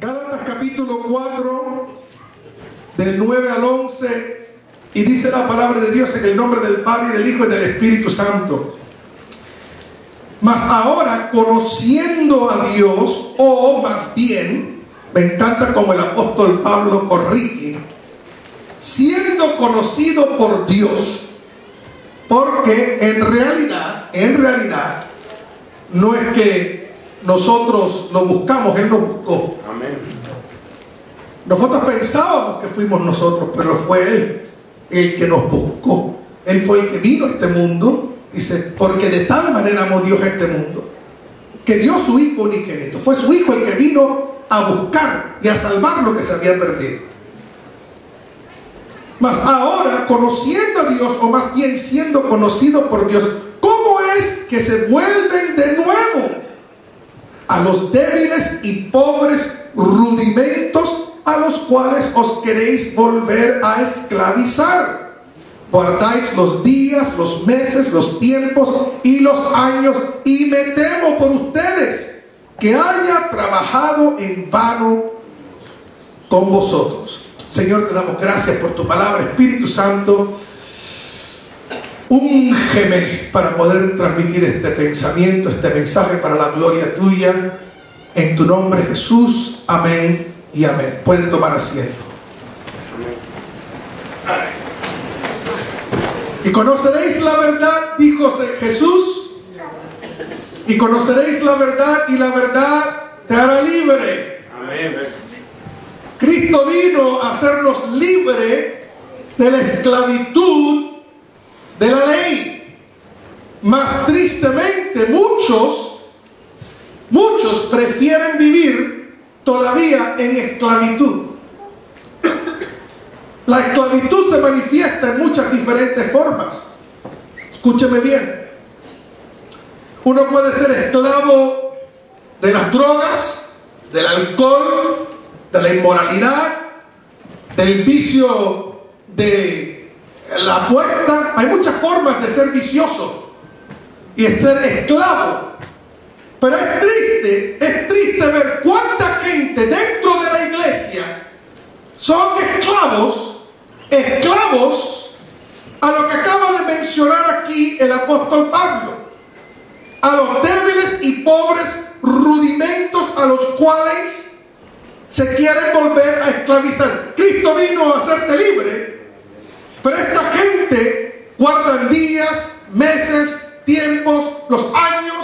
Gálatas capítulo 4, del 9 al 11, y dice la palabra de Dios en el nombre del Padre, y del Hijo, y del Espíritu Santo. Mas ahora, conociendo a Dios, o más bien, me encanta como el apóstol Pablo corrige, siendo conocido por Dios, porque en realidad, no es que nosotros lo buscamos, Él nos buscó. Amén. Nosotros pensábamos que fuimos nosotros, pero fue Él el que nos buscó. Él fue el que vino a este mundo, dice, porque de tal manera amó Dios a este mundo, que dio su Hijo unigénito. Fue su Hijo el que vino a buscar y a salvar lo que se había perdido. Mas ahora, conociendo a Dios, o más bien siendo conocido por Dios, ¿cómo es que se vuelven de nuevo a los débiles y pobres rudimentos a los cuales os queréis volver a esclavizar? Guardáis los días, los meses, los tiempos y los años, y me temo por ustedes que haya trabajado en vano con vosotros. Señor, te damos gracias por tu palabra. Espíritu Santo, úngeme para poder transmitir este pensamiento, este mensaje para la gloria tuya. En tu nombre, Jesús. Amén y amén. Pueden tomar asiento. Y conoceréis la verdad, dijo Jesús, y conoceréis la verdad, y la verdad te hará libre. Amén. Cristo vino a hacernos libre de la esclavitud de la ley. Más tristemente, muchos prefieren vivir todavía en esclavitud. La esclavitud se manifiesta en muchas diferentes formas. Escúcheme bien. Uno puede ser esclavo de las drogas, del alcohol, de la inmoralidad, del vicio de la apuesta. Hay muchas formas de ser vicioso y de ser esclavo. Pero es triste ver cuánta gente dentro de la iglesia son esclavos a lo que acaba de mencionar aquí el apóstol Pablo, a los débiles y pobres rudimentos a los cuales se quieren volver a esclavizar. Cristo vino a hacerte libre, pero esta gente guardan días, meses, tiempos, los años.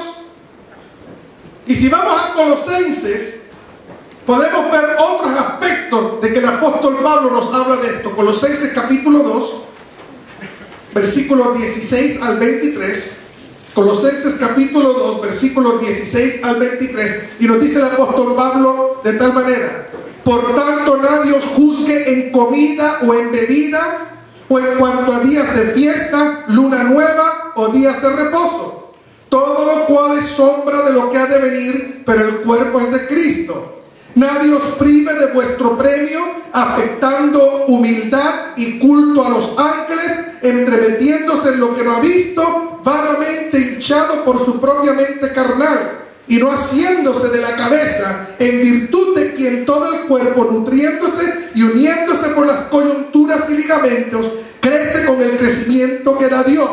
Y si vamos a Colosenses, podemos ver otros aspectos de que el apóstol Pablo nos habla de esto. Colosenses capítulo 2, versículos 16 al 23. Colosenses capítulo 2, versículos 16 al 23. Y nos dice el apóstol Pablo de tal manera: por tanto, nadie os juzgue en comida o en bebida, o en cuanto a días de fiesta, luna nueva o días de reposo, todo lo cual es sombra de lo que ha de venir, pero el cuerpo es de Cristo. Nadie os prive de vuestro premio, afectando humildad y culto a los ángeles, entremetiéndose en lo que no ha visto, vanamente hinchado por su propia mente carnal, y no haciéndose de la cabeza, en virtud de quien todo el cuerpo, nutriéndose y uniéndose por las coyunturas y ligamentos, crece con el crecimiento que da Dios.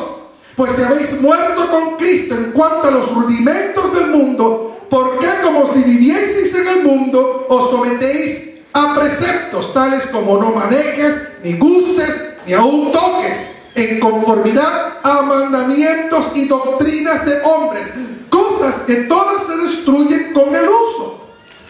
Pues si habéis muerto con Cristo en cuanto a los rudimentos del mundo, ¿por qué, como si vivieseis en el mundo, os sometéis a preceptos tales como no manejes, ni gustes, ni aun toques, en conformidad a mandamientos y doctrinas de hombres, cosas que todas se destruyen con el uso?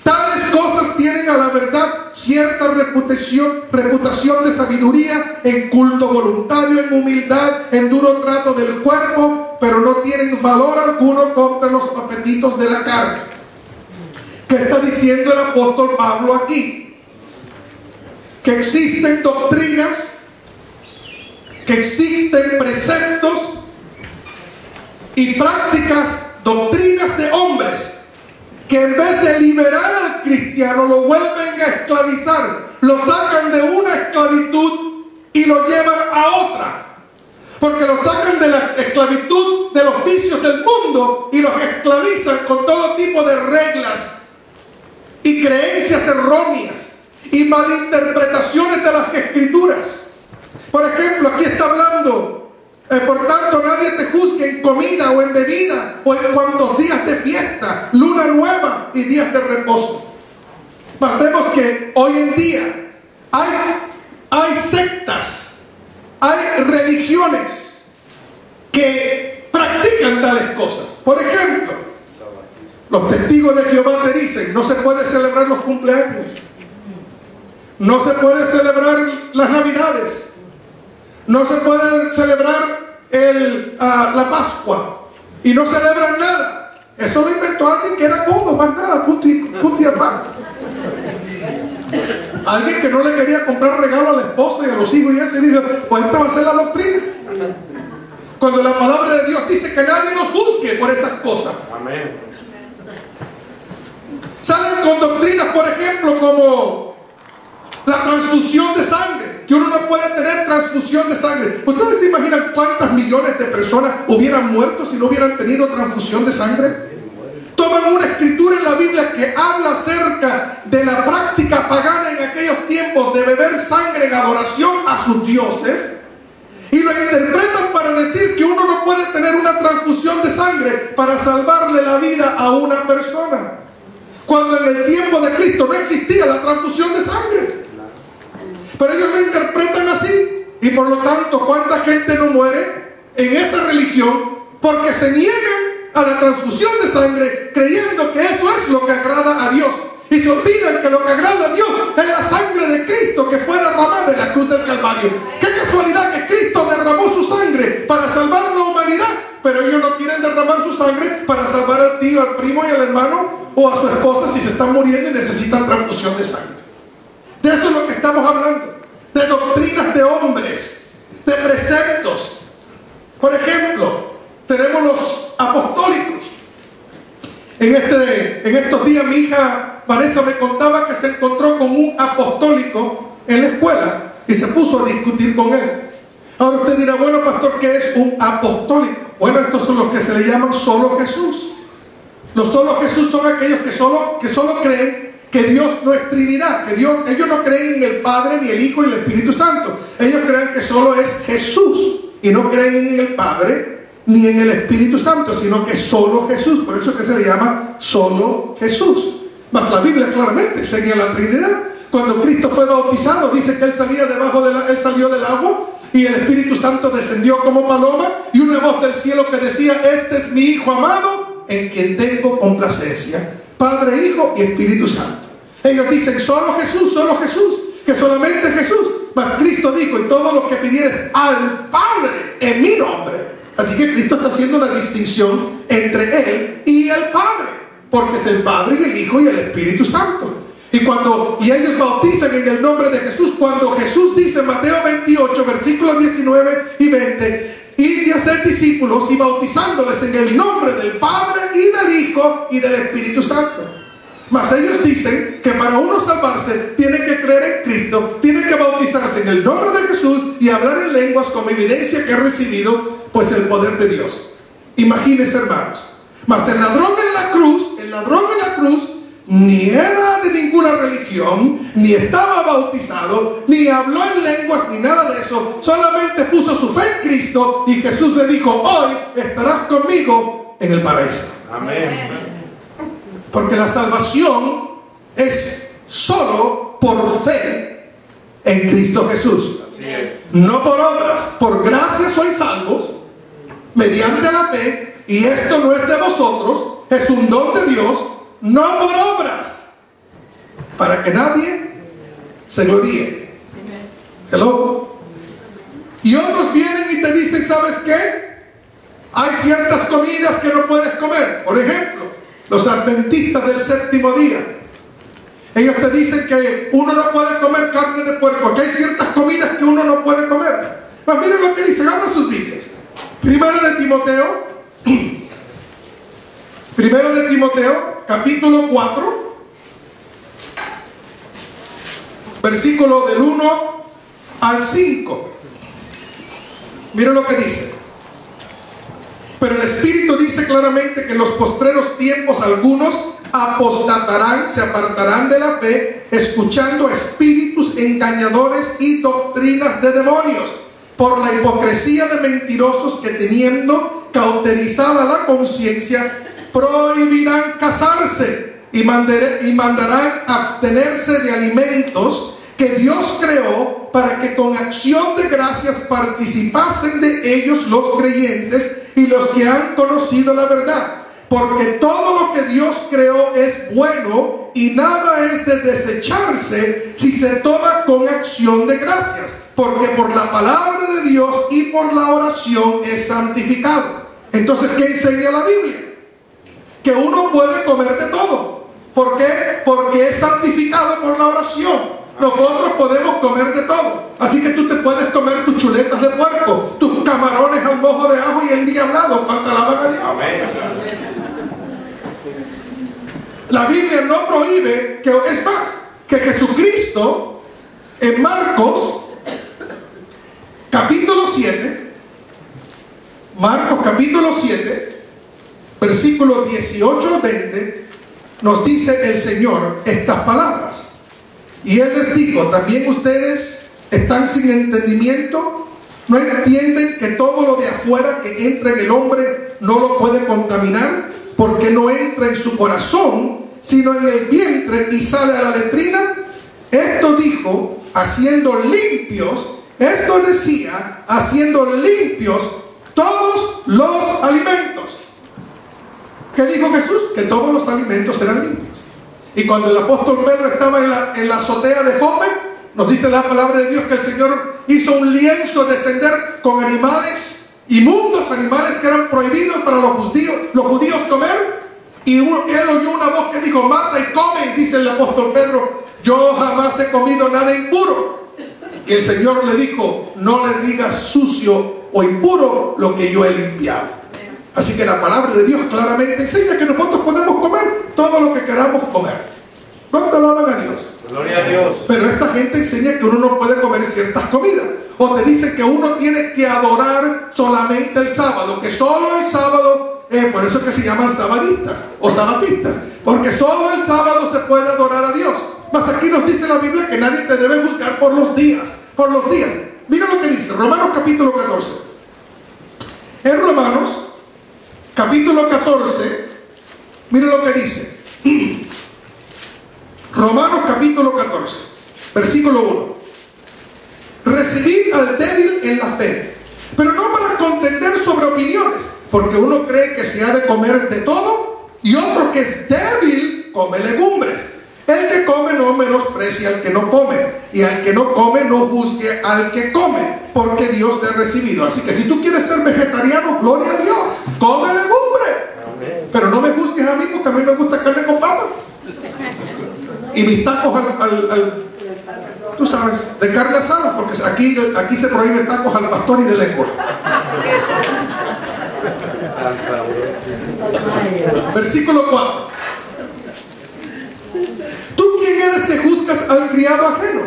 Tales cosas tienen a la verdad cierta reputación de sabiduría, en culto voluntario, en humildad, en duro trato del cuerpo, pero no tienen valor alguno contra los apetitos de la carne. ¿Qué está diciendo el apóstol Pablo aquí? Que existen doctrinas, que existen preceptos y prácticas, doctrinas de hombres, que en vez de liberar al cristiano lo vuelven a esclavizar, lo sacan de una esclavitud y lo llevan a otra, porque lo sacan de la esclavitud de los vicios del mundo y los esclavizan con todo tipo de reglas y y creencias erróneas y malinterpretaciones de las Escrituras. Por ejemplo, aquí está hablando, por tanto nadie te juzgue en comida o en bebida o en cuantos días de fiesta, luna nueva y días de reposo. Mas vemos que hoy en día hay sectas, hay religiones que practican tales cosas. Por ejemplo, los testigos de Jehová te dicen: no se puede celebrar los cumpleaños, no se puede celebrar las navidades, no se puede celebrar la Pascua, y no celebran nada. Eso lo inventó alguien que era codo, más nada, punto y aparte. Alguien que no le quería comprar regalo a la esposa y a los hijos y eso, y dijo: pues esta va a ser la doctrina. Cuando la palabra de Dios dice que nadie nos juzgue por esas cosas. Amén. Salen con doctrinas, por ejemplo, como la transfusión de sangre, que uno no puede tener transfusión de sangre. ¿Ustedes se imaginan cuántas millones de personas hubieran muerto si no hubieran tenido transfusión de sangre? Toman una escritura en la Biblia que habla acerca de la práctica pagana en aquellos tiempos de beber sangre en adoración a sus dioses, y lo interpretan para decir que uno no puede tener una transfusión de sangre para salvarle la vida a una persona, cuando en el tiempo de Cristo no existía la transfusión de sangre. Pero ellos lo interpretan así, y por lo tanto, ¿cuánta gente no muere en esa religión porque se niegan a la transfusión de sangre, creyendo que eso es lo que agrada a Dios? Y se olvidan que lo que agrada a Dios es la sangre de Cristo que fue derramada en la cruz del Calvario. Qué casualidad que Cristo derramó su sangre para salvar la humanidad, pero ellos no quieren derramar su sangre para salvar al tío, al primo y al hermano o a su esposa si se están muriendo y necesitan transfusión de sangre. De eso es lo que estamos hablando, de doctrinas de hombres, de preceptos. Por ejemplo, tenemos los apostólicos. En estos días mi hija Vanessa me contaba que se encontró con un apostólico en la escuela y se puso a discutir con él. Ahora usted dirá: bueno, pastor, ¿qué es un apostólico? Bueno, estos son los que se le llaman solo Jesús. Los solo Jesús son aquellos que solo creen que Dios no es Trinidad, que ellos no creen en el Padre, ni el Hijo, ni el Espíritu Santo. Ellos creen que solo es Jesús, y no creen en el Padre ni en el Espíritu Santo, sino que solo Jesús. Por eso es que se le llama solo Jesús. Mas la Biblia claramente señala la Trinidad. Cuando Cristo fue bautizado, dice que Él salió del agua, y el Espíritu Santo descendió como paloma, y una voz del cielo que decía: este es mi Hijo amado, en quien tengo complacencia. Padre, Hijo y Espíritu Santo. Ellos dicen solo Jesús, que solamente Jesús. Mas Cristo dijo: y todo lo que pidieres al Padre en mi nombre. Así que Cristo está haciendo una distinción entre Él y el Padre, porque es el Padre y el Hijo y el Espíritu Santo. Y ellos bautizan en el nombre de Jesús. Cuando Jesús dice en Mateo 28, versículos 19 y 20: id y haced discípulos y bautizándoles en el nombre del Padre y del Hijo y del Espíritu Santo. Mas ellos dicen que para uno salvarse tiene que creer en Cristo, tiene que bautizarse en el nombre de Jesús y hablar en lenguas como evidencia que ha recibido pues el poder de Dios. Imagínense, hermanos. Mas el ladrón en la cruz ni era de ninguna religión, ni estaba bautizado, ni habló en lenguas, ni nada de eso. Solamente puso su fe en Cristo, y Jesús le dijo: hoy estarás conmigo en el paraíso. Amén. Porque la salvación es solo por fe en Cristo Jesús. No por obras. Por gracia sois salvos mediante la fe, y esto no es de vosotros, es un don de Dios, no por obras, para que nadie se gloríe. Hello. Y otros vienen y te dicen: ¿sabes qué? Hay ciertas comidas que no puedes comer. Por ejemplo, los adventistas del séptimo día, ellos te dicen que uno no puede comer carne de puerco, que hay ciertas comidas que uno no puede comer. Pero miren lo que dice, abran sus Biblias. Primero de Timoteo, capítulo 4, versículo del 1 al 5. Miren lo que dice: Pero el Espíritu dice claramente que en los postreros tiempos algunos apostatarán, se apartarán de la fe, escuchando espíritus engañadores y doctrinas de demonios, por la hipocresía de mentirosos que, teniendo cauterizada la conciencia, prohibirán casarse y mandarán abstenerse de alimentos que Dios creó, para que con acción de gracias participasen de ellos los creyentes y los que han conocido la verdad. Porque todo lo que Dios creó es bueno, y nada es de desecharse si se toma con acción de gracias, porque por la palabra de Dios y por la oración es santificado. Entonces, ¿qué enseña la Biblia? Que uno puede comer de todo. ¿Por qué? Porque es santificado por la oración. Nosotros podemos comer de todo. Así que tú te puedes comer tus chuletas de puerco, tus camarones al mojo de ajo y el diablado. ¿Cuánto alaban a Dios? La Biblia no prohíbe, que es más, que Jesucristo en Marcos capítulo 7, Marcos capítulo 7, versículos 18 al 20, nos dice el Señor estas palabras. Y Él les dijo: ¿también ustedes están sin entendimiento? ¿No entienden que todo lo de afuera que entra en el hombre no lo puede contaminar? Porque no entra en su corazón, sino en el vientre y sale a la letrina. Esto dijo, haciendo limpios, esto decía, haciendo limpios todos los alimentos. ¿Qué dijo Jesús? Que todos los alimentos eran limpios. Y cuando el apóstol Pedro estaba en la azotea de Jope, nos dice la palabra de Dios que el Señor hizo un lienzo descender con animales, inmundos animales que eran prohibidos para los judíos comer. Y él oyó una voz que dijo: mata y come. Y dice el apóstol Pedro: yo jamás he comido nada impuro. Y el Señor le dijo: no le digas sucio o impuro lo que yo he limpiado. Así que la palabra de Dios claramente enseña que nosotros podemos comer todo lo que queramos comer. ¿Cuánto alaban a Dios? Gloria a Dios. Pero esta gente enseña que uno no puede comer ciertas comidas. O te dice que uno tiene que adorar solamente el sábado, que solo el sábado, por eso es que se llaman sabadistas o sabatistas, porque solo el sábado se puede adorar a Dios. Mas aquí nos dice la Biblia que nadie te debe juzgar por los días. Mira lo que dice Romanos capítulo 14. En Romanos capítulo 14, mira lo que dice. Romanos capítulo 14, versículo 1. Recibid al débil en la fe, pero no para contender sobre opiniones, porque uno cree que se ha de comer de todo, y otro que es débil come legumbres. El que come no menosprecia al que no come, y al que no come no juzgue al que come, porque Dios te ha recibido. Así que si tú quieres ser vegetariano, gloria a Dios, come legumbre. Pero no me juzgues a mí, porque a mí me gusta carne con papa. Y mis tacos tú sabes, de carne asada, porque aquí se prohíbe tacos al pastor y de lengua. Versículo 4. ¿Tú quién eres que juzgas al criado ajeno?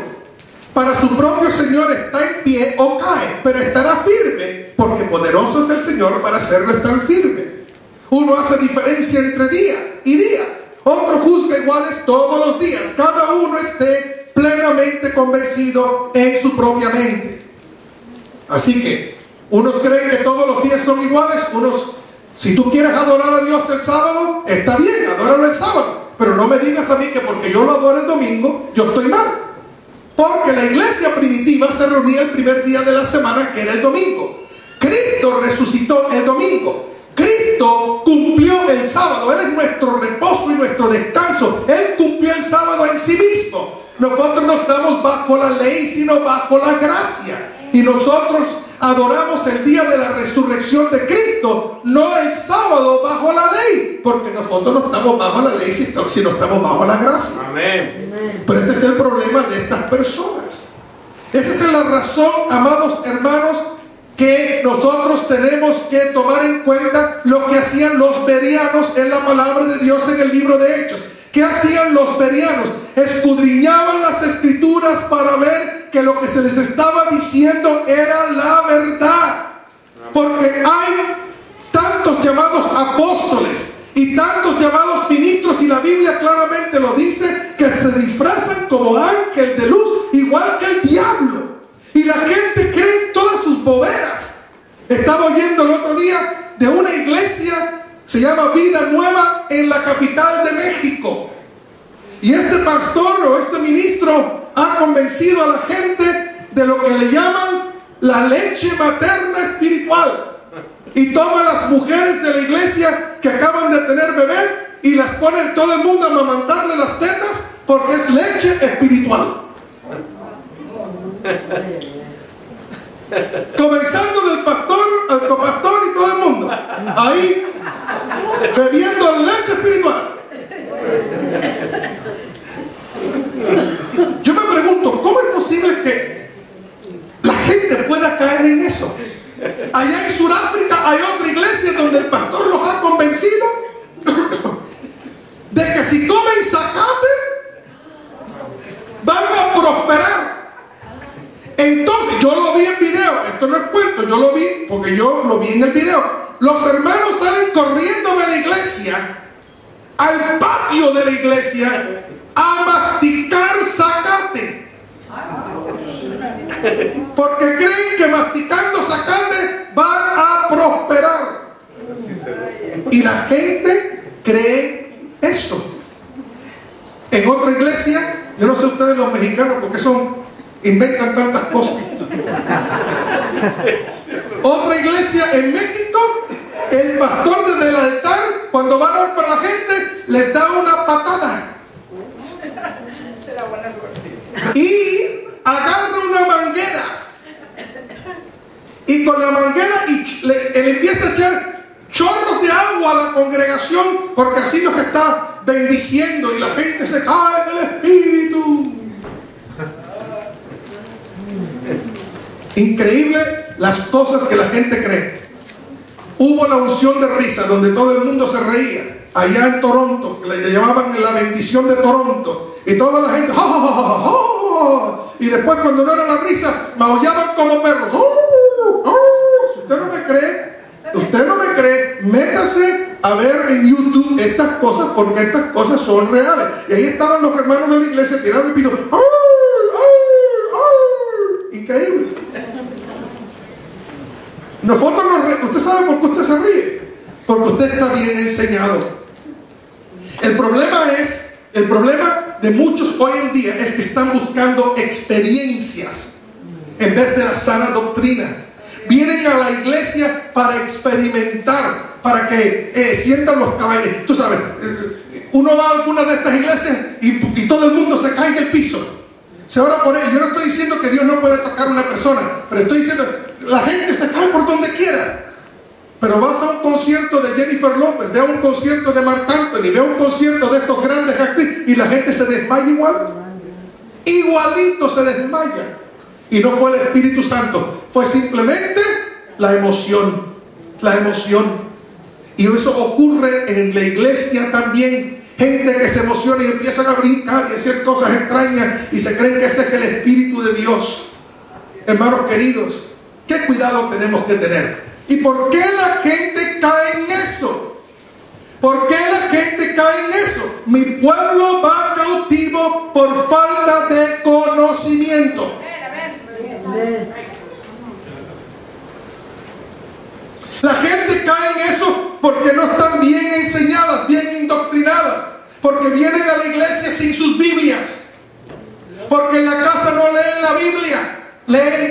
Para su propio Señor está en pie o cae, pero estará firme, porque poderoso es el Señor para hacerlo estar firme. Uno hace diferencia entre día y día, otro juzga iguales todos los días. Cada uno esté plenamente convencido en su propia mente. Así que unos creen que todos los días son iguales. Si tú quieres adorar a Dios el sábado, está bien, adóralo el sábado, pero no me digas a mí que porque yo lo adoro el domingo, yo estoy mal. Porque la iglesia primitiva se reunía el primer día de la semana, que era el domingo. Cristo resucitó el domingo. Cristo cumplió el sábado. Él es nuestro reposo y nuestro descanso. Él cumplió el sábado en sí mismo. Nosotros no estamos bajo la ley, sino bajo la gracia. Y nosotros adoramos el día de la resurrección de Cristo, no el sábado bajo la ley, porque nosotros no estamos bajo la ley, sino estamos bajo la gracia. Amén. Pero este es el problema de estas personas. Esa es la razón, amados hermanos, que nosotros tenemos que tomar en cuenta lo que hacían los bereanos en la palabra de Dios en el libro de Hechos. ¿Qué hacían los bereanos? Escudriñaban las escrituras para ver que lo que se les estaba diciendo era la verdad. Porque hay tantos llamados apóstoles y tantos llamados ministros, y la Biblia claramente lo dice, que se disfrazan como ángel de luz, igual que el diablo. Y la gente cree en todas sus boberas. Estaba oyendo el otro día de una iglesia, se llama Vida Nueva, en la capital de México. Y este pastor o este ministro ha convencido a la gente de lo que le llaman la leche materna espiritual. Y toma a las mujeres de la iglesia que acaban de tener bebés y las pone todo el mundo a amamantarle las tetas, porque es leche espiritual. Comenzando del pastor al copastor y todo el mundo ahí bebiendo leche espiritual. Yo me pregunto, ¿cómo es posible que la gente pueda caer en eso? Allá en Sudáfrica hay otra iglesia donde el pastor los ha convencido de que si comen zacate van a prosperar. Entonces, yo lo vi en video, esto no es cuento, yo lo vi porque yo lo vi en el video. Los hermanos salen corriendo de la iglesia al patio de la iglesia a masticar zacate, porque creen que masticando zacate van a prosperar. Y la gente cree eso. En otra iglesia, yo no sé ustedes los mexicanos porque inventan tantas cosas. Otra iglesia en México, el pastor desde el altar, cuando va a orar para la gente, les da una patada y agarra una manguera, y con la manguera él empieza a echar chorros de agua a la congregación, porque así los está bendiciendo, y la gente se cae en el espíritu. Increíble las cosas que la gente cree. Hubo la unción de risa donde todo el mundo se reía allá en Toronto, que le llamaban la bendición de Toronto, y toda la gente ¡ja, ja, ja, ja, ja! Y después, cuando no era la risa, maullaban como perros. Si usted no me cree, métase a ver en YouTube estas cosas, porque estas cosas son reales. Y ahí estaban los hermanos de la iglesia tirando el pito. Increíble. Nosotros ¿usted sabe por qué usted se ríe? Porque usted está bien enseñado. El problema de muchos hoy en día es que están buscando experiencias en vez de la sana doctrina. Vienen a la iglesia para experimentar, para que sientan los caballos. Tú sabes, uno va a alguna de estas iglesias y todo el mundo se cae en el piso. Se ora por él. Yo no estoy diciendo que Dios no puede tocar a una persona, pero estoy diciendo la gente se cae por donde quiera. Pero vas a un concierto de Jennifer López, ve a un concierto de Marc Anthony, ve a un concierto de estos grandes actrices, y la gente se desmaya igual. Igualito se desmaya. Y no fue el Espíritu Santo, fue simplemente la emoción. La emoción. Y eso ocurre en la iglesia también. Gente que se emociona y empiezan a brincar y a hacer cosas extrañas y se creen que ese es el Espíritu de Dios. Hermanos queridos, ¿qué cuidado tenemos que tener? ¿Y por qué la gente cae en eso? ¿Por qué la gente cae en eso? Mi pueblo va cautivo por falta de conocimiento. La gente cae en eso porque no están bien enseñadas, bien indoctrinadas, porque vienen a la iglesia sin sus Biblias, porque en la casa no leen la Biblia,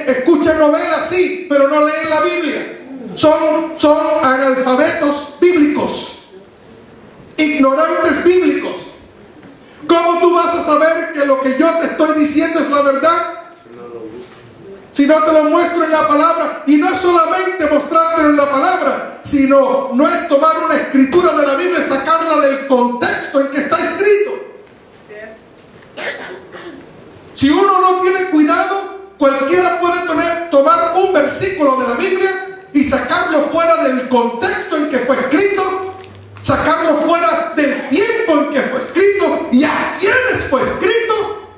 escuchan novelas sí, pero no leen la Biblia. Son analfabetos bíblicos, ignorantes bíblicos. ¿Cómo tú vas a saber que lo que yo te estoy diciendo es la verdad? Si no te lo muestro en la palabra. Y no es solamente mostrártelo en la palabra, sino no es tomar una escritura de la Biblia y sacarla del contexto en que está escrito. Si uno no tiene cuidado, cualquiera puede tomar un versículo de la Biblia y sacarlo fuera del contexto en que fue escrito, sacarlo fuera del tiempo en que fue escrito y a quienes fue escrito,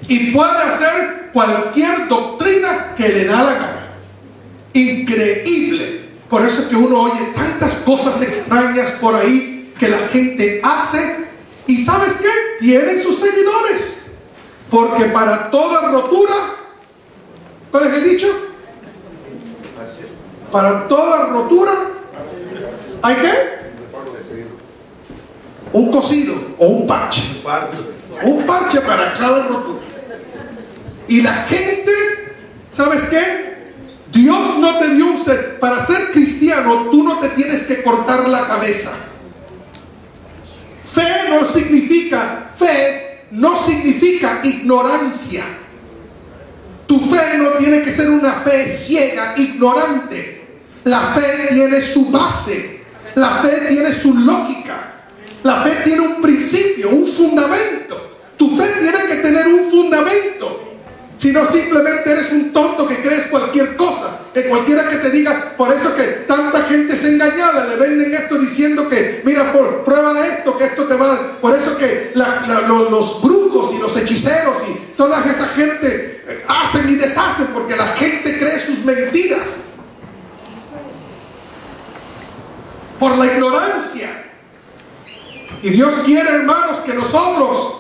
y puede hacer cualquier doctrina que le da la gana. Increíble Por eso es que uno oye tantas cosas extrañas por ahí que la gente hace. Y ¿sabes qué? Tienen sus seguidores. Porque para toda rotura, ¿cuál es el dicho? Para toda rotura, ¿hay qué? Un cosido o un parche. Un parche para cada rotura. Y la gente, ¿sabes qué? Dios no te dio un ser. Para ser cristiano, tú no te tienes que cortar la cabeza. Fe no significa ignorancia. Tu fe no tiene que ser una fe ciega, ignorante. La fe tiene su base. La fe tiene su lógica. La fe tiene un principio, un fundamento. Tu fe tiene que tener un fundamento. Si no, simplemente eres un tonto que crees cualquier cosa. Que cualquiera que te diga, por eso que tanta gente es engañada, le venden esto diciendo que, mira, prueba esto, que esto te va a dar. Por eso que los brujos y los hechiceros y toda esa gente hacen y deshacen, porque la gente cree sus mentiras. Por la ignorancia. Y Dios quiere, hermanos, que nosotros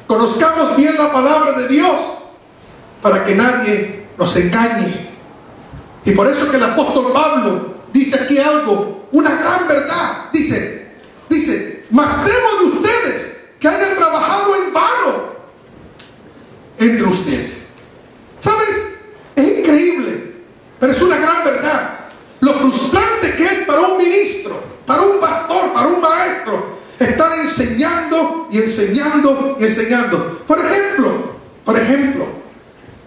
conozcamos bien la palabra de Dios, para que nadie nos engañe. Y por eso que el apóstol Pablo dice aquí algo, una gran verdad. Dice, mas temo de ustedes que hayan trabajado en vano entre ustedes. ¿Sabes? Es increíble, pero es una gran verdad. Lo frustrante que es para un ministro, para un pastor, para un maestro, estar enseñando y enseñando y enseñando. Por ejemplo,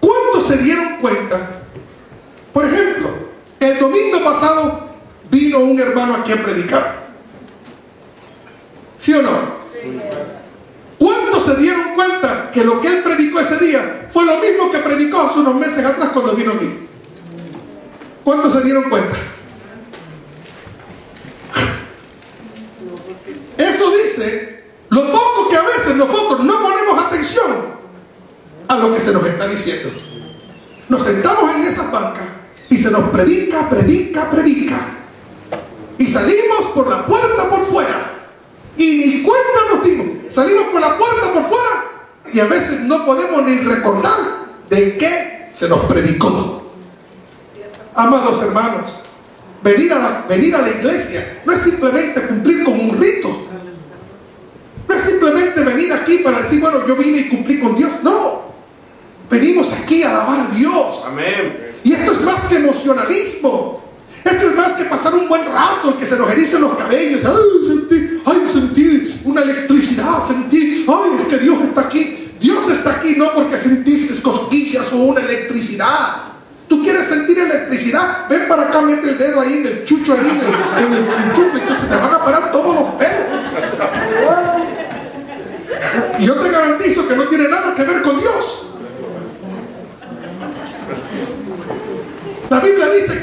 ¿cuántos se dieron cuenta? Por ejemplo, el domingo pasado vino un hermano aquí a predicar. ¿Sí o no? ¿Cuántos se dieron cuenta que lo que él predicó ese día fue lo mismo que predicó hace unos meses atrás cuando vino aquí? ¿Cuántos se dieron cuenta? Eso dice lo poco que a veces nosotros no ponemos atención a lo que se nos está diciendo. Nos sentamos en esas bancas y se nos predica. Y salimos por la puerta por fuera. Y ni cuenta nos dimos. Salimos por la puerta por fuera y a veces no podemos ni recordar de qué se nos predicó. Amados hermanos, venir a la iglesia no es simplemente cumplir con un rito. No es simplemente venir aquí para decir, bueno, yo vine y cumplí con Dios. No. Venimos aquí a alabar a Dios. Amén. Y esto es más que emocionalismo. Esto es más que pasar un buen rato, que se nos ericen los cabellos. Sentí una electricidad, es que Dios está aquí. Dios está aquí no porque sentiste cosquillas o una electricidad. ¿Tú quieres sentir electricidad? Ven para acá, mete el dedo ahí en el chucho, ahí en el enchufe, entonces te van a parar todos los pelos. Y yo te garantizo que no tiene nada que ver con Dios. La Biblia dice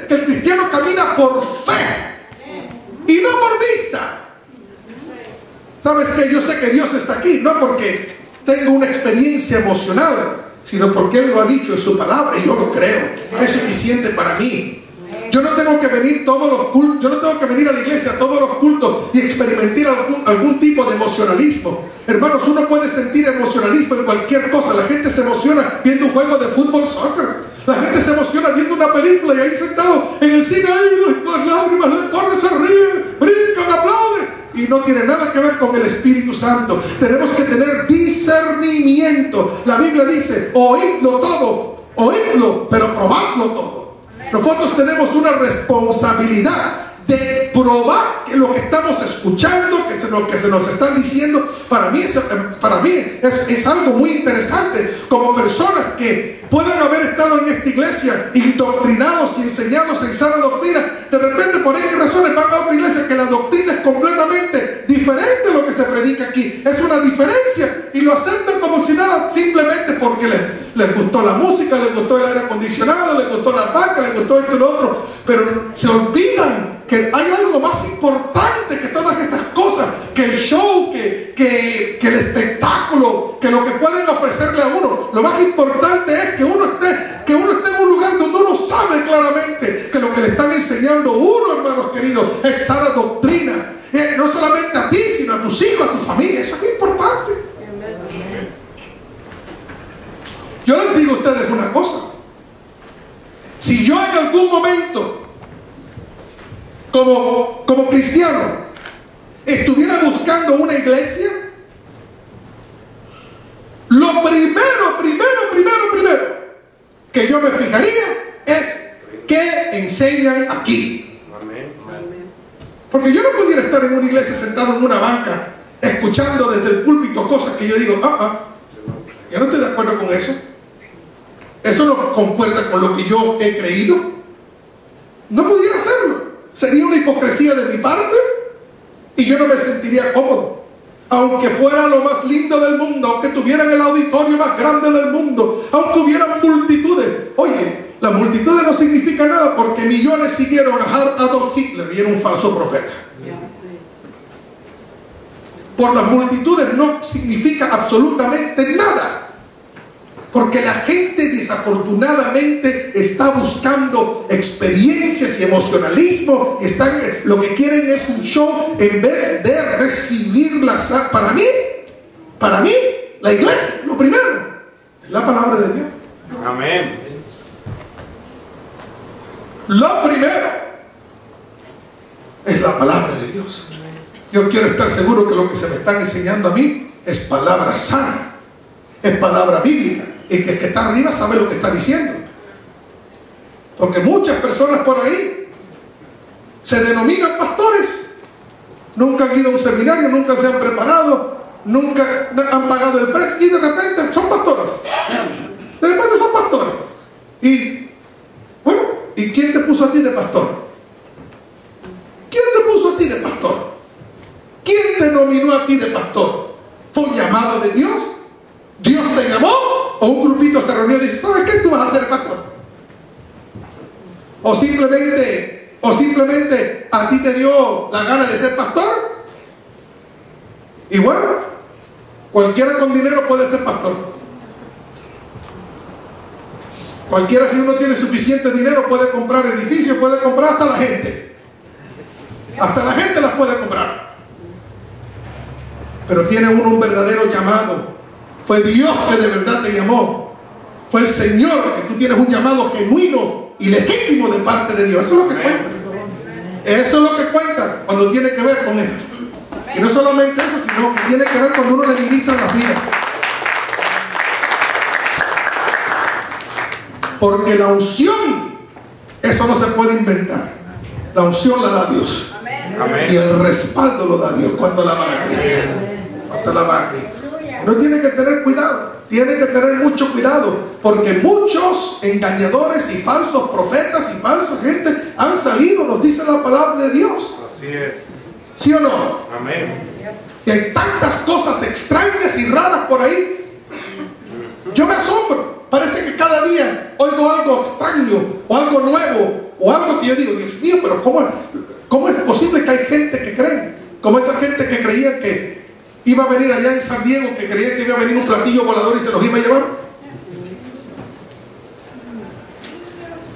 que el cristiano camina por fe y no por vista. ¿Sabes qué? Yo sé que Dios está aquí, no porque tengo una experiencia emocional, sino porque Él lo ha dicho en su palabra y yo lo creo. Es suficiente para mí. Yo no tengo que venir todos los cultos, yo no tengo que venir a la iglesia a todos los cultos y experimentar algún tipo de emocionalismo. Hermanos, uno puede sentir emocionalismo en cualquier cosa. La gente se emociona viendo un juego de fútbol, soccer. La gente se emociona viendo una película y ahí sentado en el cine, ahí las lágrimas le corren, se ríen, brincan, aplauden. Y no tiene nada que ver con el Espíritu Santo. Tenemos que tener discernimiento. La Biblia dice, oídlo todo, oídlo, pero probadlo todo. Nosotros tenemos una responsabilidad de probar que lo que estamos escuchando, que lo que se nos están diciendo, para mí es algo muy interesante. Como personas que pueden haber estado en esta iglesia indoctrinados y enseñados en sana doctrina, de repente por X razones van a otra iglesia que la doctrina es completamente diferente a lo que se predica aquí. Es una diferencia y lo aceptan como si nada, simplemente porque les gustó la música, les gustó el aire acondicionado, les gustó la vaca, les gustó esto y lo otro, pero se olvidan que hay algo más importante que todas esas cosas, que el show, que el espectáculo, que lo que pueden ofrecerle a uno. Lo más importante es que uno esté en un lugar donde uno sabe claramente que cristiano estuviera buscando una iglesia, lo primero que yo me fijaría es qué enseñan aquí. Porque yo no pudiera estar en una iglesia sentado en una banca escuchando desde el púlpito cosas que yo digo, yo no estoy de acuerdo con eso. Eso no concuerda con lo que yo he creído. No pudiera hacerlo. Sería una hipocresía de mi parte y yo no me sentiría cómodo. Aunque fuera lo más lindo del mundo, aunque tuvieran el auditorio más grande del mundo, aunque hubieran multitudes. Oye, las multitudes no significa nada, porque millones siguieron a Adolf Hitler y era un falso profeta. Por las multitudes no significa absolutamente nada. Porque la gente desafortunadamente está buscando experiencias y emocionalismo. Y lo que quieren es un show en vez de recibir la sal. Para mí, la iglesia, lo primero, es la palabra de Dios. Amén. Lo primero es la palabra de Dios. Yo quiero estar seguro que lo que se me están enseñando a mí es palabra sana, es palabra bíblica. Y que el que está arriba sabe lo que está diciendo. Porque muchas personas por ahí se denominan pastores, nunca han ido a un seminario, nunca se han preparado, nunca han pagado el precio y de repente son pastores. De repente son pastores. Y bueno, ¿y quién te puso a ti de pastor? ¿Quién te puso a ti de pastor? ¿Quién te nominó a ti de pastor? ¿Fue un llamado de Dios? ¿Dios te llamó? ¿O un grupito se reunió y dice, ¿sabes qué? Tú vas a ser pastor. O simplemente a ti te dio la gana de ser pastor. Y bueno, cualquiera con dinero puede ser pastor. Cualquiera, si uno tiene suficiente dinero, puede comprar edificios, puede comprar hasta la gente. Hasta la gente las puede comprar. Pero tiene uno un verdadero llamado. Fue Dios que de verdad te llamó. Fue el Señor, que tú tienes un llamado genuino y legítimo de parte de Dios. Eso es lo que cuenta. Eso es lo que cuenta cuando tiene que ver con esto. Y no solamente eso, sino que tiene que ver cuando uno le ministra las vidas. Porque la unción, eso no se puede inventar. La unción la da Dios. Amén. Y el respaldo lo da Dios cuando la va a Cristo. Cuando la va a Cristo. Uno tiene que tener cuidado, tiene que tener mucho cuidado, porque muchos engañadores y falsos profetas y falsos gente han salido, nos dice la palabra de Dios. Así es. ¿Sí o no? Amén. Y hay tantas cosas extrañas y raras por ahí. Yo me asombro, parece que cada día oigo algo extraño o algo nuevo o algo que yo digo, Dios mío, pero ¿cómo es posible que hay gente que cree? Como esa gente que creía que iba a venir allá en San Diego, que creía que iba a venir un platillo volador y se los iba a llevar.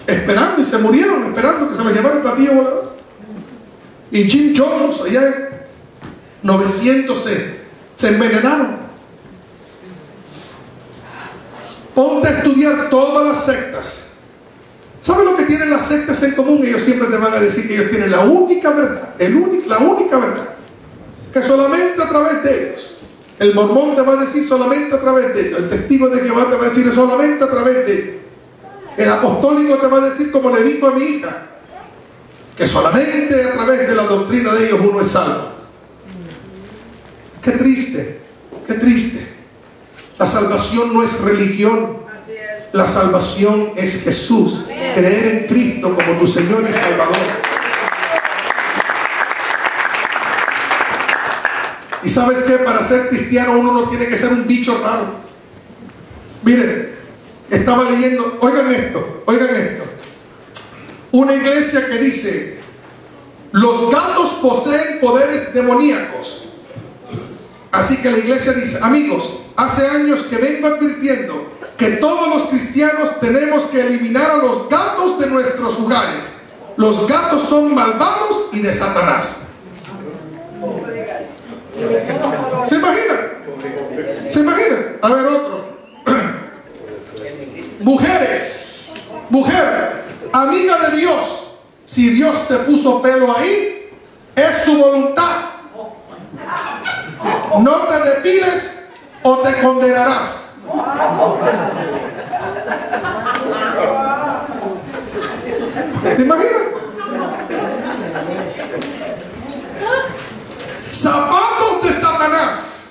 Esperando, y se murieron esperando que se les llevara el platillo volador. Y Jim Jones, allá en 900 se envenenaron. Ponte a estudiar todas las sectas. ¿Sabes lo que tienen las sectas en común? Ellos siempre te van a decir que ellos tienen la única verdad, la única verdad. Que solamente a través de ellos. El mormón te va a decir solamente a través de ellos. El testigo de Jehová te va a decir solamente a través de ellos. El apostólico te va a decir, como le dijo a mi hija, que solamente a través de la doctrina de ellos uno es salvo. Qué triste, qué triste. La salvación no es religión. La salvación es Jesús. Creer en Cristo como tu Señor y Salvador. Y sabes que para ser cristiano uno no tiene que ser un bicho raro. Miren, estaba leyendo, oigan esto. Una iglesia que dice, los gatos poseen poderes demoníacos. Así que la iglesia dice, amigos, hace años que vengo advirtiendo que todos los cristianos tenemos que eliminar a los gatos de nuestros hogares. Los gatos son malvados y de Satanás. ¿Se imagina? A ver, otro. Mujer, amiga de Dios, si Dios te puso pelo ahí, eso no te depiles o te condenarás. ¿Te imaginas? Zapatos de Satanás.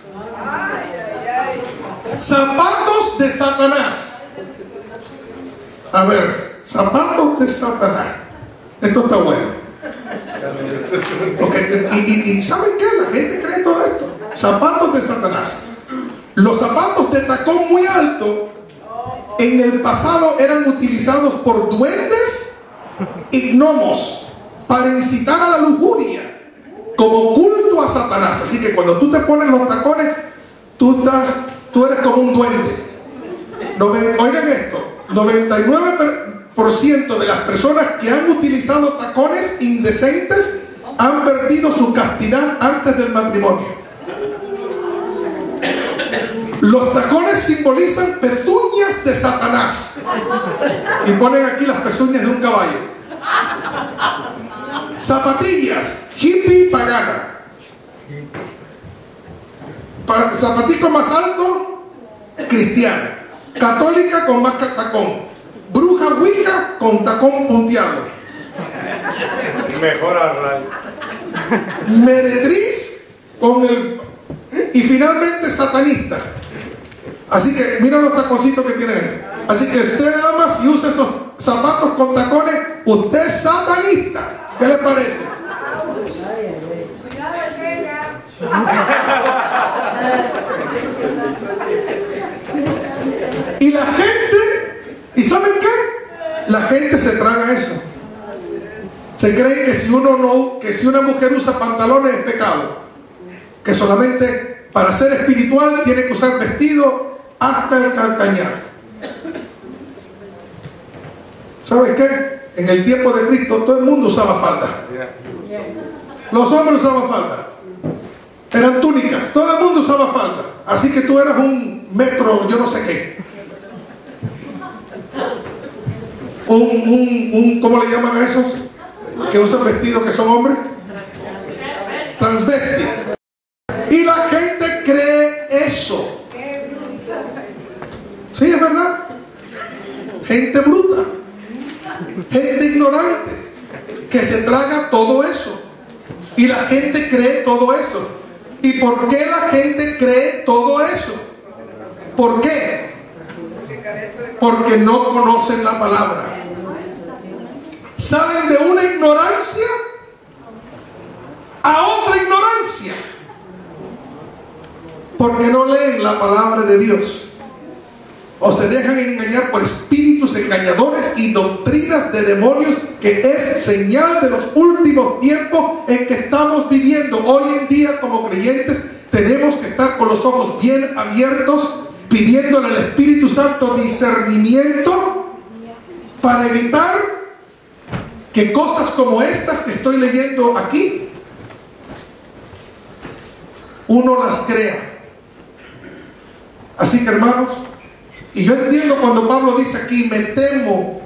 Zapatos de Satanás. A ver, zapatos de Satanás. Esto está bueno. Okay. ¿Y saben qué? La gente cree todo esto. Zapatos de Satanás. Los zapatos de tacón muy alto en el pasado eran utilizados por duendes y gnomos para incitar a la lujuria como culto a Satanás. Así que cuando tú te pones los tacones, tú eres como un duende. Oigan esto, 99% de las personas que han utilizado tacones indecentes han perdido su castidad antes del matrimonio. Los tacones simbolizan pezuñas de Satanás. Y ponen aquí las pezuñas de un caballo. Zapatillas, hippie pagana. Zapatico más alto, cristiana. Católica con más tacón. Bruja wicca con tacón punteado. Mejor al rayo. Meretriz con el... Y finalmente satanista. Así que mira los taconcitos que tienen. Así que usted, damas, y usa esos zapatos con tacones, usted es satanista. ¿Qué le parece? Y la gente, ¿y saben qué? La gente se traga eso. Se cree que si una mujer usa pantalones es pecado. Que solamente para ser espiritual tiene que usar vestido hasta el calcañar. ¿Sabes qué? En el tiempo de Cristo todo el mundo usaba falda. Los hombres usaban falda. Eran túnicas. Todo el mundo usaba falda. Así que tú eras un metro, yo no sé qué. ¿Cómo le llaman a esos que usan vestidos que son hombres? Transvesti. Y la gente cree eso. Sí, es verdad. Gente bruta, gente ignorante, que se traga todo eso. Y la gente cree todo eso. ¿Y por qué la gente cree todo eso? ¿Por qué? Porque no conocen la palabra. Salen de una ignorancia a otra ignorancia. Porque no leen la palabra de Dios. O se dejan engañar por espíritus engañadores y doctrinas de demonios, que es señal de los últimos tiempos en que estamos viviendo. Hoy en día, como creyentes, tenemos que estar con los ojos bien abiertos, pidiéndole al Espíritu Santo discernimiento para evitar que cosas como estas que estoy leyendo aquí, uno las crea. Así que, hermanos, y yo entiendo cuando Pablo dice aquí, me temo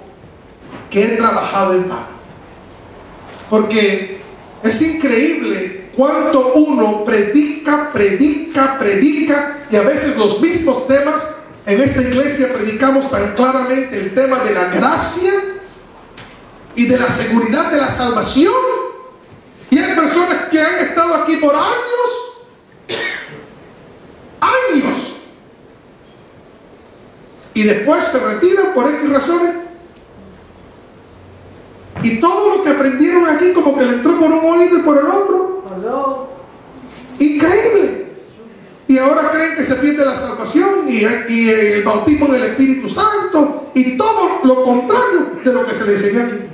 que he trabajado en vano. Porque es increíble cuánto uno predica, y a veces los mismos temas. En esta iglesia predicamos tan claramente el tema de la gracia y de la seguridad de la salvación. Y hay personas que han estado aquí por años. Y después se retiran por X razones. Y todo lo que aprendieron aquí como que le entró por un oído y por el otro. Increíble. Y ahora creen que se pierde la salvación y el bautismo del Espíritu Santo y todo lo contrario de lo que se les enseñó aquí.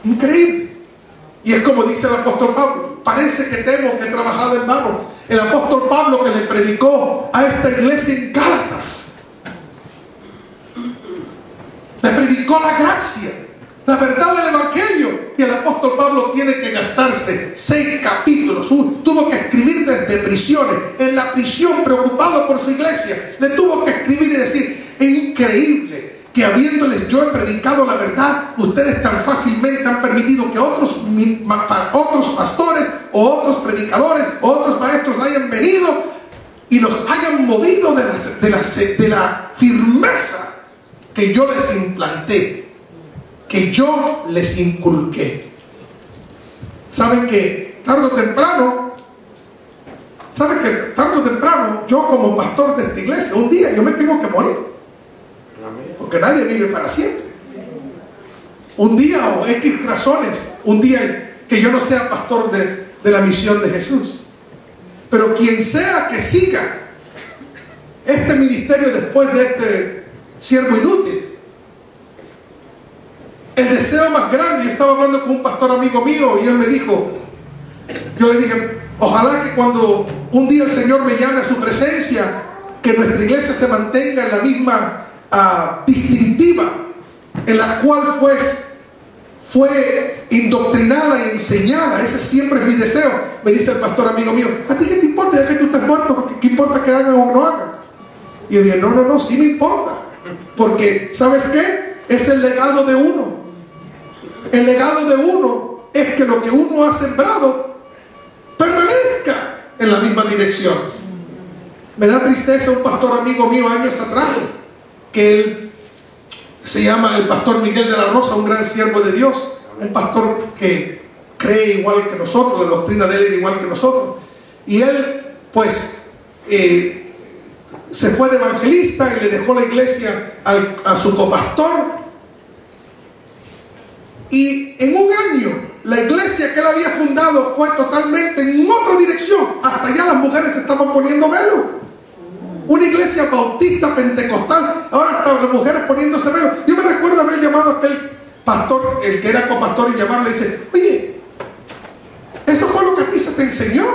Increíble. Y es como dice el apóstol Pablo, parece que temo que he trabajado en vano. El apóstol Pablo, que le predicó a esta iglesia en Gálatas, le predicó la gracia, la verdad del evangelio, y el apóstol Pablo tiene que gastarse 6 capítulos, tuvo que escribir desde prisiones, en la prisión, preocupado por su iglesia, le tuvo que escribir y decir, es increíble que habiéndoles yo predicado la verdad, ustedes tan fácilmente han permitido que otros pastores o otros predicadores, o otros maestros hayan venido y los hayan movido de la firmeza que yo les implanté, que yo les inculqué. Saben que tarde o temprano, yo como pastor de esta iglesia, un día yo me tengo que morir, porque nadie vive para siempre. Un día, o X razones, un día que yo no sea pastor de la misión de Jesús. Pero quien sea que siga este ministerio después de este siervo inútil, el deseo más grande, yo estaba hablando con un pastor amigo mío y él me dijo, yo le dije, ojalá que cuando un día el Señor me llame a su presencia, que nuestra iglesia se mantenga en la misma distintiva en la cual fue indoctrinada y enseñada. Ese siempre es mi deseo. Me dice el pastor amigo mío, ¿a ti qué te importa ya que tú estás muerto? ¿Qué importa que hagan o no hagan? Y yo dije, no, sí me importa, porque ¿sabes qué? Es el legado de uno. El legado de uno es que lo que uno ha sembrado permanezca en la misma dirección. Me da tristeza un pastor amigo mío años atrás, que él se llama el pastor Miguel de la Rosa, un gran siervo de Dios, un pastor que cree igual que nosotros, la doctrina de él era igual que nosotros, y él pues se fue de evangelista y le dejó la iglesia a su copastor, y en un año la iglesia que él había fundado fue totalmente en otra dirección. Hasta allá las mujeres se estaban poniendo velo. Una iglesia bautista pentecostal, ahora están las mujeres poniéndose velo. Yo me recuerdo haber llamado a aquel pastor, el que era copastor, y llamarle y dice, oye, ¿eso fue lo que a ti se te enseñó?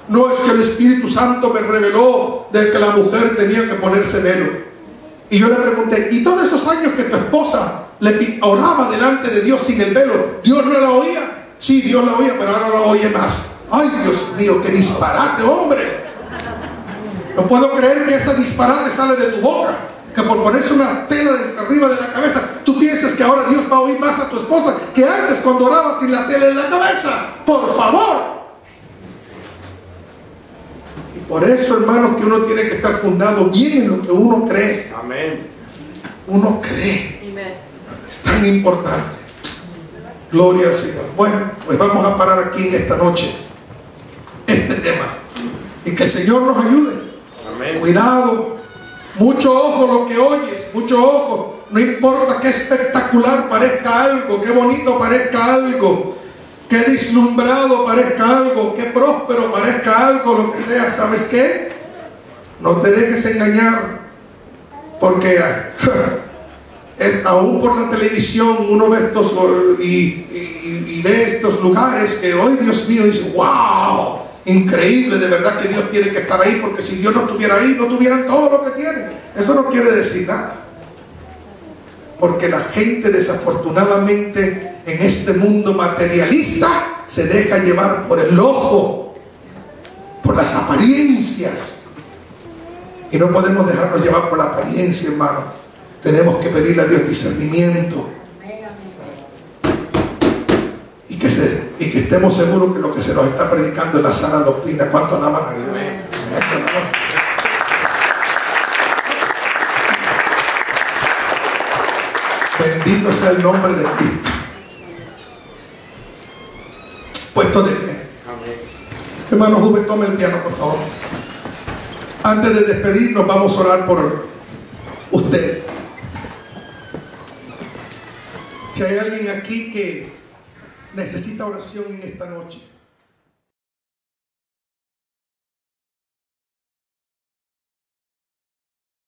No, es que el Espíritu Santo me reveló de que la mujer tenía que ponerse velo. Y yo le pregunté, ¿y todos esos años que tu esposa oraba delante de Dios sin el velo, Dios no la oía? Sí, Dios la oía, pero ahora la oye más. Ay, Dios mío, qué disparate, hombre. No puedo creer que esa disparate sale de tu boca, que por ponerse una tela arriba de la cabeza, tú piensas que ahora Dios va a oír más a tu esposa que antes cuando orabas sin la tela en la cabeza. Por favor. Y por eso, hermanos, que uno tiene que estar fundado bien en lo que uno cree. Amén. Uno cree. Amén. Es tan importante. Gloria al Señor. Bueno, pues vamos a parar aquí en esta noche este tema, y que el Señor nos ayude. Amén. Cuidado, mucho ojo lo que oyes, mucho ojo. No importa qué espectacular parezca algo, qué bonito parezca algo, qué deslumbrado parezca algo, qué próspero parezca algo, lo que sea. ¿Sabes qué? No te dejes engañar, porque aún por la televisión uno ve estos y ve estos lugares que hoy, Dios mío, dice, wow, increíble, de verdad que Dios tiene que estar ahí, porque si Dios no estuviera ahí, no tuvieran todo lo que tienen. Eso no quiere decir nada, porque la gente desafortunadamente en este mundo materialista se deja llevar por el ojo, por las apariencias, y no podemos dejarnos llevar por la apariencia, hermano. Tenemos que pedirle a Dios discernimiento, y que estemos seguros que lo que se nos está predicando es la sana doctrina. ¿Cuánto alaban a Dios? Bendito sea el nombre de Cristo. Puesto de pie. Hermano Juven, tome el piano, por favor. Antes de despedirnos, vamos a orar por usted. Si hay alguien aquí que necesita oración en esta noche,